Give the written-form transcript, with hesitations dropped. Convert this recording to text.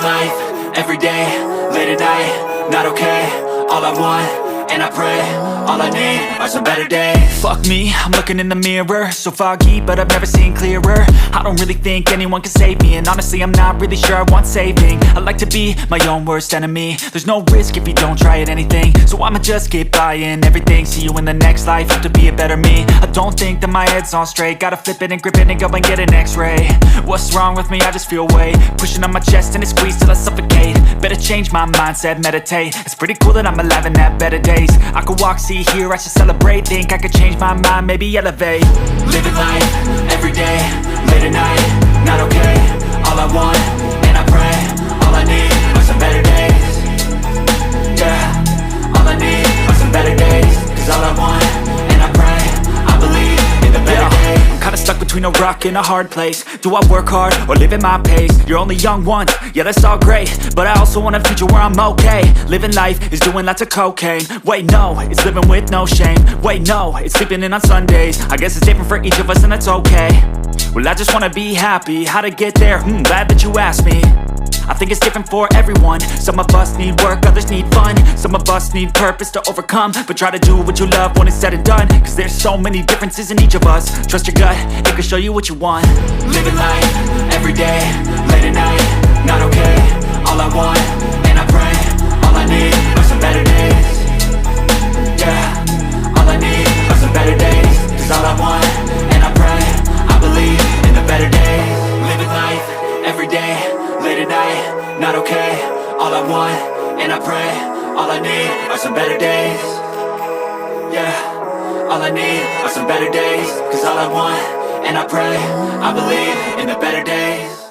life, everyday, late at night, not okay. All I want, and I pray, all I need are some better days. Fuck me, I'm looking in the mirror, so foggy, but I've never seen clearer. I don't really think anyone can save me, and honestly I'm not really sure I want saving. I like to be my own worst enemy. There's no risk if you don't try at anything, so I'ma just keep buying everything. See you in the next life, have to be a better me. I don't think that my head's on straight, gotta flip it and grip it and go and get an x-ray. What's wrong with me? I just feel weight pushing on my chest and it squeezes till I suffocate. Better change my mindset, meditate. It's pretty cool that I'm alive and have better days. I could walk, see, hear, I should celebrate. Think I could change my mind, maybe elevate. Living life, everyday, late at night, not okay. All I want, and I pray, all I need are some better days. Yeah, all I need are some better days. Cause all I want, and I pray, I believe in the better days. I'm kinda stuck between a rock and a hard place. Do I work hard or live at my pace? You're only young once, yeah that's all great, but I also want a future where I'm okay. Living life is doing lots of cocaine. Wait no, it's living with no shame. Wait no, it's sleeping in on Sundays. I guess it's different for each of us and that's okay. Well I just wanna be happy, how to get there? Glad that you asked me. I think it's different for everyone. Some of us need work, others need fun. Some of us need purpose to overcome. But try to do what you love when it's said and done. Cause there's so many differences in each of us. Trust your gut, it can show you what you want. Living life, everyday, late at night, not okay. All I want, and I pray, all I need are some better days. Yeah, all I need are some better days. Cause all I want, and I pray, I believe in the better days. Living life, everyday, late at night, not okay. All I want, and I pray, all I need are some better days. Yeah, all I need are some better days. Cause all I want, and I pray, I believe in the better days.